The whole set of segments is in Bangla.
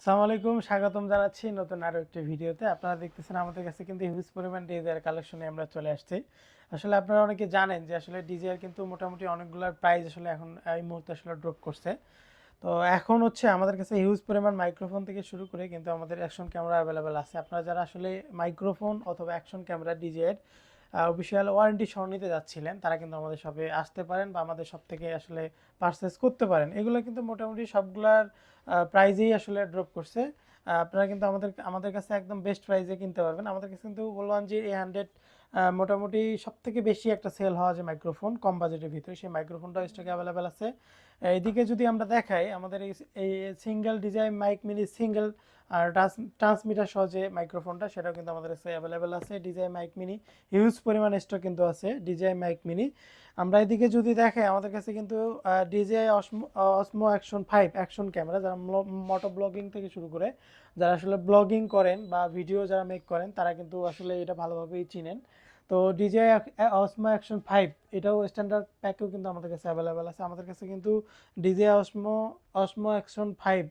আসসালামু আলাইকুম, স্বাগতম জানাচ্ছি নতুন আরো একটি ভিডিওতে। আপনারা দেখতেছেন আমাদের কাছে কিন্তু হিউজ পরিমাণ ডিজায়ার কালেকশনে আমরা চলে আসছি। আসলে আপনারা অনেকে জানেন যে আসলে ডিজায়ার কিন্তু মোটামুটি অনেকগুলোর প্রাইস আসলে এখন এই মুহূর্তে আসলে ড্রপ করছে। তো এখন হচ্ছে আমাদের কাছে হিউজ পরিমাণ মাইক্রোফোন থেকে শুরু করে কিন্তু আমাদের অ্যাকশন ক্যামেরা অ্যাভেলেবেল আছে। আপনারা যারা আসলে মাইক্রোফোন অথবা অ্যাকশন ক্যামেরা ডিজের অফিসিয়াল ওয়ারেন্টি সহ নিতে যাচ্ছিলেন, তারা কিন্তু আমাদের শপে আসতে পারেন বা আমাদের শপ থেকে আসলে পারচেস করতে পারেন। এগুলো কিন্তু মোটামুটি সবগুলার প্রাইজেই আসলে ড্রপ করছে। আপনারা কিন্তু আমাদের কাছে একদম বেস্ট প্রাইজে কিনতে পারবেন। আমাদের কাছে কিন্তু ওলওয়ানজির A100 মোটামুটি সবথেকে বেশি একটা সেল হওয়া যে মাইক্রোফোন কম বাজেটের ভিতরে, সেই মাইক্রোফোনটাও স্টকে অ্যাভেলেবেল আছে। এইদিকে যদি আমরা দেখাই, আমাদের এই সিঙ্গেল ডিজাই মাইক মিনি সিঙ্গেল আর ট্রান্সমিটার সহ যে মাইক্রোফোনটা, সেটাও কিন্তু আমাদের কাছে অ্যাভেলেবেল আছে। ডিজাই মাইক মিনি হিউজ পরিমাণ স্টক কিন্তু আছে ডিজাই মাইক মিনি। আমরা এদিকে যদি দেখাই, আমাদের কাছে কিন্তু ডিজাই অসমো অ্যাকশন 5 অ্যাকশন ক্যামেরা, যারা মোটো ব্লগিং থেকে শুরু করে যারা আসলে ব্লগিং করেন বা ভিডিও যারা মেক করেন, তারা কিন্তু আসলে এটা ভালোভাবেই চিনেন। তো ডিজিআই অসমো অ্যাকশন 5 এটাও স্ট্যান্ডার্ড প্যাকেও কিন্তু আমাদের কাছে অ্যাভেলেবেল আছে। আমাদের কাছে কিন্তু ডিজিআই অসমো অ্যাকশন 5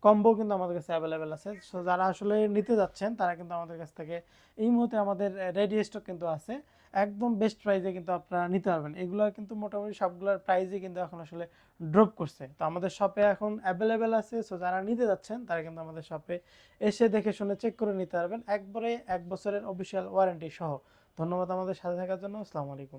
কম্বো কিন্তু আমাদের কাছে অ্যাভেলেবেল আছে। সো যারা আসলে নিতে যাচ্ছেন, তারা কিন্তু আমাদের কাছ থেকে এই মুহূর্তে আমাদের রেডি স্টক কিন্তু আছে। একদম বেস্ট প্রাইসে কিন্তু আপনারা নিতে পারবেন। এগুলো কিন্তু মোটামুটি সবগুলোর প্রাইসই কিন্তু এখন আসলে ড্রপ করছে। তো আমাদের শপে এখন অ্যাভেলেবেল আছে। সো যারা নিতে যাচ্ছেন, তারা কিন্তু আমাদের শপে এসে দেখে শুনে চেক করে নিতে পারবেন, একবারে 1 বছরের অফিসিয়াল ওয়ারেন্টি সহ। ধন্যবাদ আমাদের সাথে থাকার জন্য। আসসালামু আলাইকুম।